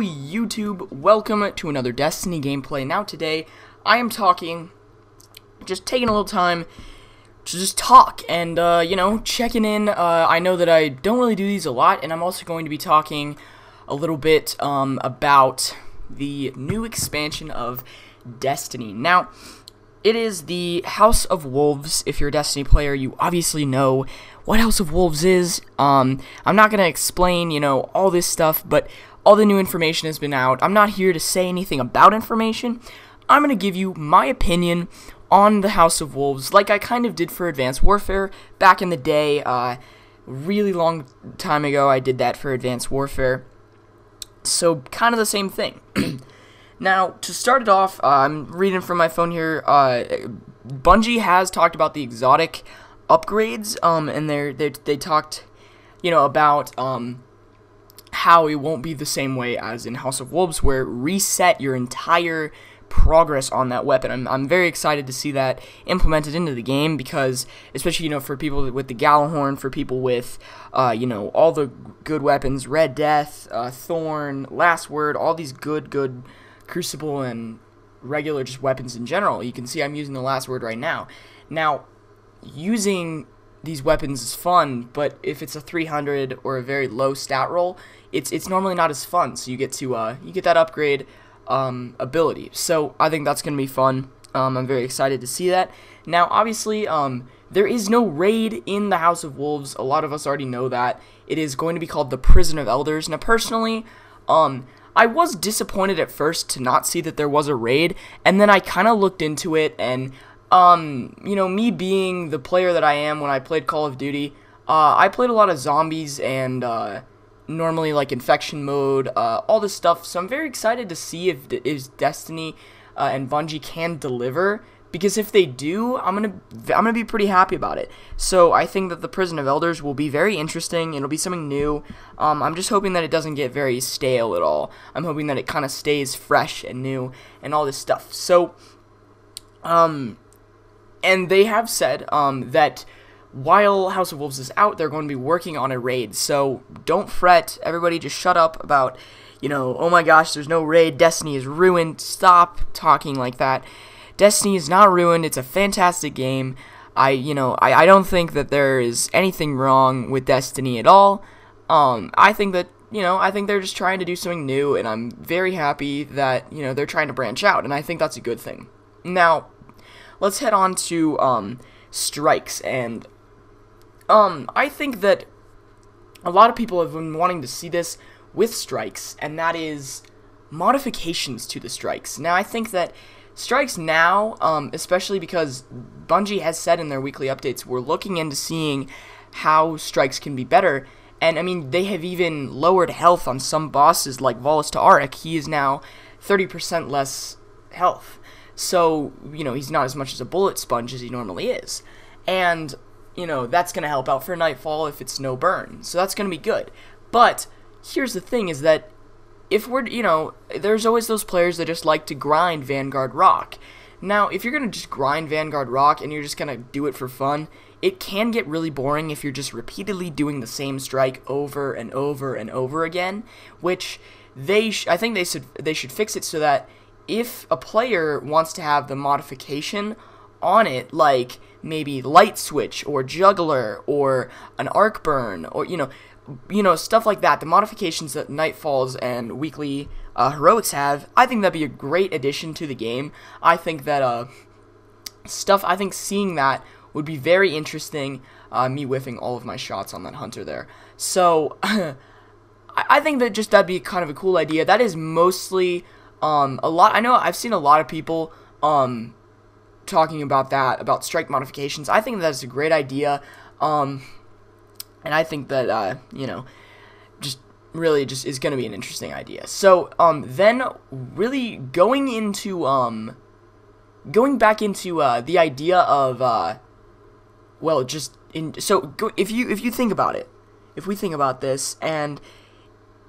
YouTube, welcome to another Destiny gameplay. Now today, I am just taking a little time to just talk and, checking in. I know that I don't really do these a lot, and I'm also going to be talking a little bit, about the new expansion of Destiny. Now, it is the House of Wolves. If you're a Destiny player, you obviously know what House of Wolves is. I'm not going to explain, all this stuff, but all the new information has been out. I'm not here to say anything about information. I'm going to give you my opinion on the House of Wolves, like I kind of did for Advanced Warfare back in the day. Really long time ago, I did that for Advanced Warfare. So, kind of the same thing. Now, to start it off, I'm reading from my phone here. Bungee has talked about the exotic upgrades, and they talked, about how it won't be the same way as in House of Wolves, where reset your entire progress on that weapon. I'm very excited to see that implemented into the game, because especially for people with the Gallahorn, for people with all the good weapons, Red Death, Thorn, Last Word, all these good Crucible and regular just weapons in general. You can see I'm using the Last Word right now. Now, using these weapons is fun, but if it's a 300 or a very low stat roll, it's normally not as fun. So you get that upgrade ability. So I think that's gonna be fun. I'm very excited to see that. Now, obviously, there is no raid in the House of Wolves. A lot of us already know that. It is going to be called the Prison of Elders. Now, personally, I was disappointed at first to not see that there was a raid, and then I kind of looked into it, and, me being the player that I am when I played Call of Duty, I played a lot of zombies and, normally, like, infection mode, all this stuff, so I'm very excited to see if Destiny and Bungee can deliver, because if they do, I'm gonna be pretty happy about it. So I think that the Prison of Elders will be very interesting. It'll be something new. I'm just hoping that it doesn't get very stale at all. I'm hoping that it kind of stays fresh and new and all this stuff. So, and they have said that while House of Wolves is out, they're going to be working on a raid. So don't fret, everybody. Just shut up about oh my gosh, there's no raid. Destiny is ruined. Stop talking like that. Destiny is not ruined. It's a fantastic game. I don't think that there is anything wrong with Destiny at all. I think that, I think they're just trying to do something new, and I'm very happy that, they're trying to branch out, and I think that's a good thing. Now, let's head on to, strikes, and, I think that a lot of people have been wanting to see this with strikes, and that is modifications to the strikes. Now, I think that strikes now, especially because Bungee has said in their weekly updates, we're looking into seeing how strikes can be better, and I mean, they have even lowered health on some bosses like Volus to Auric. He is now 30% less health, so, he's not as much as a bullet sponge as he normally is, and, that's going to help out for Nightfall if it's no burn, so that's going to be good. But here's the thing, is that if we're, there's always those players that just like to grind Vanguard Rock. Now, if you're going to just grind Vanguard Rock and you're just going to do it for fun, it can get really boring if you're just repeatedly doing the same strike over and over and over again, which I think they should fix it so that if a player wants to have the modification on it, like maybe Light Switch or Juggler or an Arc Burn or, stuff like that, the modifications that Nightfalls and weekly heroics have, I think that'd be a great addition to the game. I think that I think seeing that would be very interesting. Me whiffing all of my shots on that hunter there. So I think that that'd be kind of a cool idea. That is mostly a lot. I know I've seen a lot of people talking about that, about strike modifications. I think that's a great idea. And I think that, really just is going to be an interesting idea. So, then really going back into, the idea of, if you think about it, if we think about this, and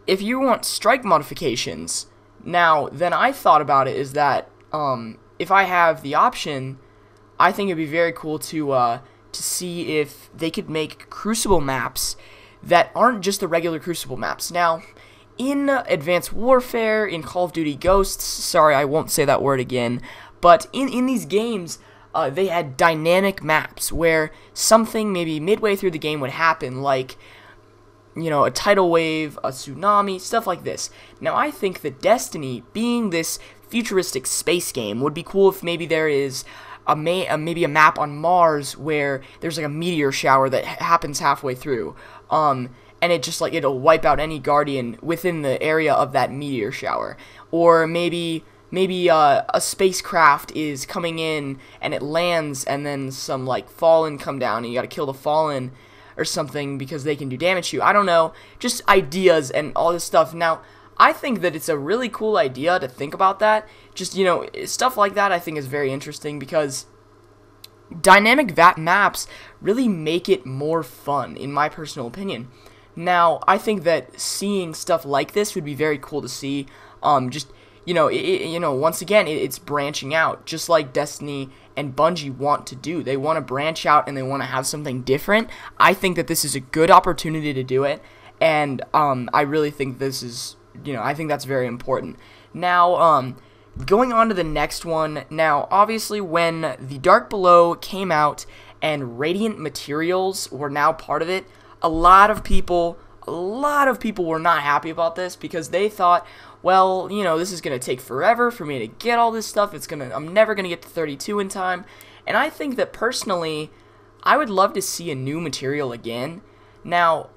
if you want strike modifications, now, then I thought about it is that, if I have the option, I think it'd be very cool to see if they could make Crucible maps that aren't just the regular Crucible maps. Now, in Advanced Warfare, in Call of Duty Ghosts, sorry, I won't say that word again, but in these games, they had dynamic maps where something maybe midway through the game would happen, like, you know, a tidal wave, a tsunami, stuff like this. Now, I think that Destiny, being this futuristic space game, would be cool if maybe there is maybe a map on Mars where there's like a meteor shower that happens halfway through, and it just like it'll wipe out any Guardian within the area of that meteor shower, or maybe a spacecraft is coming in and it lands, and then some like Fallen come down and you gotta kill the Fallen or something because they can do damage to you. I don't know, just ideas and all this stuff. Now, I think that it's a really cool idea to think about that. Just, you know, stuff like that I think is very interesting because dynamic maps really make it more fun, in my personal opinion. Now, I think that seeing stuff like this would be very cool to see. Just, you know, once again, it's branching out, just like Destiny and Bungee want to do. They want to branch out and they want to have something different. I think that this is a good opportunity to do it, and I really think this is, you know, I think that's very important. Now, going on to the next one. Now, obviously, when The Dark Below came out and Radiant Materials were now part of it, a lot of people were not happy about this because they thought, well, you know, this is going to take forever for me to get all this stuff. I'm never going to get to 32 in time. And I think that personally, I would love to see a new material again. Now,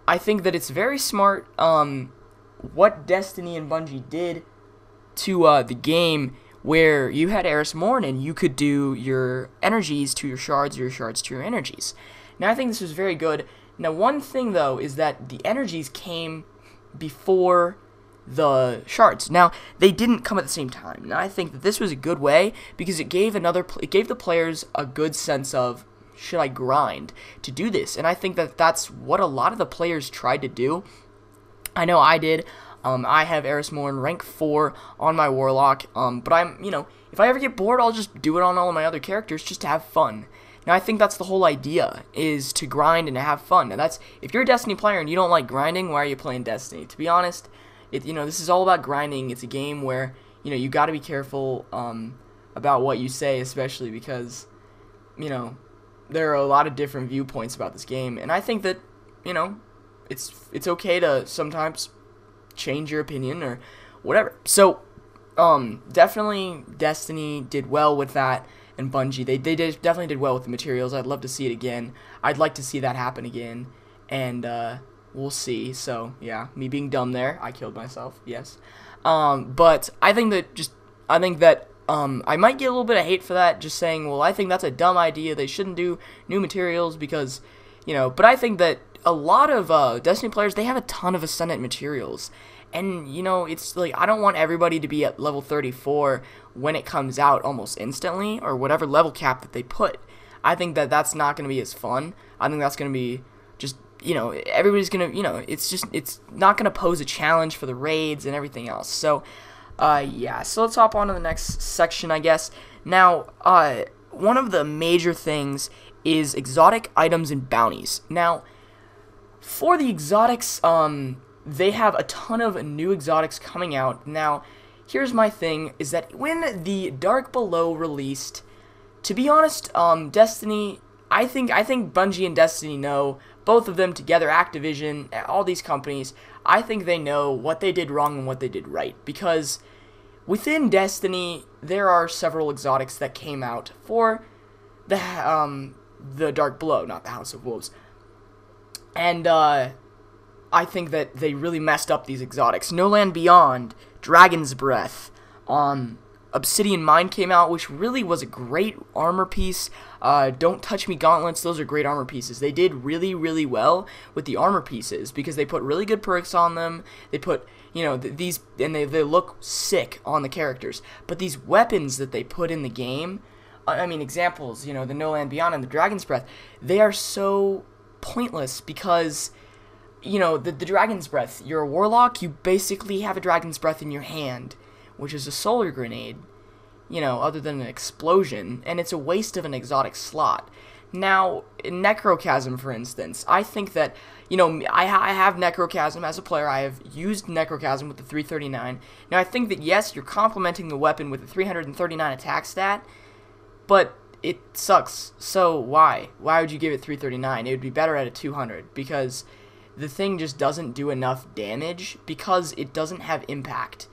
I think that it's very smart what Destiny and Bungee did to the game, where you had Eris Morn and you could do your energies to your shards, or your shards to your energies. Now, I think this was very good. Now, one thing, though, is that the energies came before the shards. Now, they didn't come at the same time. Now, I think that this was a good way because it gave the players a good sense of, should I grind to do this? And I think that that's what a lot of the players tried to do. I know I did. I have Eris Morn rank 4 on my Warlock, but I'm, you know, if I ever get bored, I'll just do it on all of my other characters just to have fun. Now, I think that's the whole idea, is to grind and to have fun. Now, that's, if you're a Destiny player and you don't like grinding, why are you playing Destiny? To be honest, you know, this is all about grinding. It's a game where, you know, you got to be careful about what you say, especially because, you know, there are a lot of different viewpoints about this game, and I think that, you know, it's okay to sometimes change your opinion or whatever. So, definitely Destiny did well with that, and Bungee, they definitely did well with the materials. I'd love to see it again. I'd like to see that happen again, and we'll see. So, yeah, me being dumb there, I killed myself, yes. But I think that I might get a little bit of hate for that, just saying, well, I think that's a dumb idea. They shouldn't do new materials because, you know, but I think that a lot of Destiny players, they have a ton of Ascendant materials. And, you know, it's like, I don't want everybody to be at level 34 when it comes out almost instantly, or whatever level cap that they put. I think that that's not going to be as fun. I think that's going to be just, you know, everybody's going to, you know, it's not going to pose a challenge for the raids and everything else. So, yeah, so let's hop on to the next section, I guess. Now, one of the major things is exotic items and bounties. Now, for the exotics, they have a ton of new exotics coming out. Now, here's my thing, is that when The Dark Below released, to be honest, Destiny, I think Bungee and Destiny know, both of them together, Activision, all these companies, I think they know what they did wrong and what they did right, because within Destiny, there are several exotics that came out for the Dark Below, not the House of Wolves. And, I think that they really messed up these exotics. No Land Beyond, Dragon's Breath, Obsidian Mine came out, which really was a great armor piece. Don't Touch Me Gauntlets, those are great armor pieces. They did really, really well with the armor pieces because they put really good perks on them. They put, you know, these, and they look sick on the characters. But these weapons that they put in the game, I mean, examples, you know, the No Land Beyond and the Dragon's Breath, they are so pointless because, you know, the Dragon's Breath, you're a Warlock, you basically have a Dragon's Breath in your hand, which is a solar grenade, you know, other than an explosion, and it's a waste of an exotic slot. Now, in Necrochasm, for instance, I think that, you know, I have Necrochasm as a player. I have used Necrochasm with the 339. Now, I think that, yes, you're complementing the weapon with the 339 attack stat, but it sucks. So, why? Why would you give it 339? It would be better at a 200, because the thing just doesn't do enough damage, because it doesn't have impact.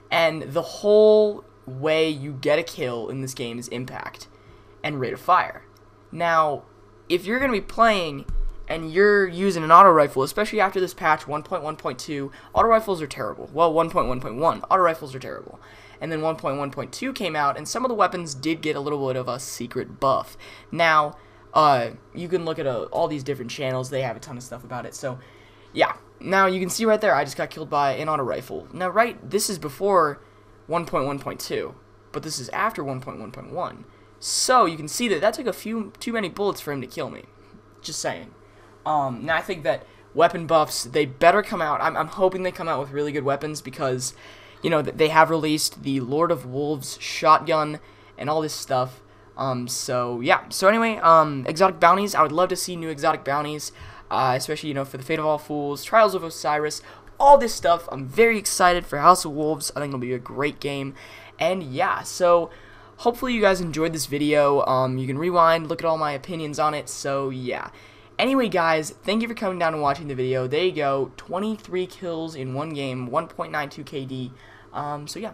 And the whole way you get a kill in this game is impact and rate of fire. Now, if you're going to be playing and you're using an auto rifle, especially after this patch 1.1.2, auto rifles are terrible. Well, 1.1.1, auto rifles are terrible. And then 1.1.2 came out, and some of the weapons did get a little bit of a secret buff. Now, you can look at all these different channels. They have a ton of stuff about it. So, yeah. Now, you can see right there, I just got killed by an auto rifle. Now, this is before 1.1.2, but this is after 1.1.1. So, you can see that took too many bullets for him to kill me. Just saying. Now, I think that weapon buffs, they better come out. I'm hoping they come out with really good weapons, because, you know, they have released the Lord of Wolves shotgun and all this stuff. So, yeah. So, anyway, exotic bounties. I would love to see new exotic bounties, especially, you know, for the Fate of All Fools, Trials of Osiris, all this stuff. I'm very excited for House of Wolves. I think it'll be a great game. And, yeah, so hopefully you guys enjoyed this video. You can rewind, look at all my opinions on it, so yeah. Anyway, guys, thank you for coming down and watching the video. There you go, 23 kills in one game, 1.92 KD. So yeah,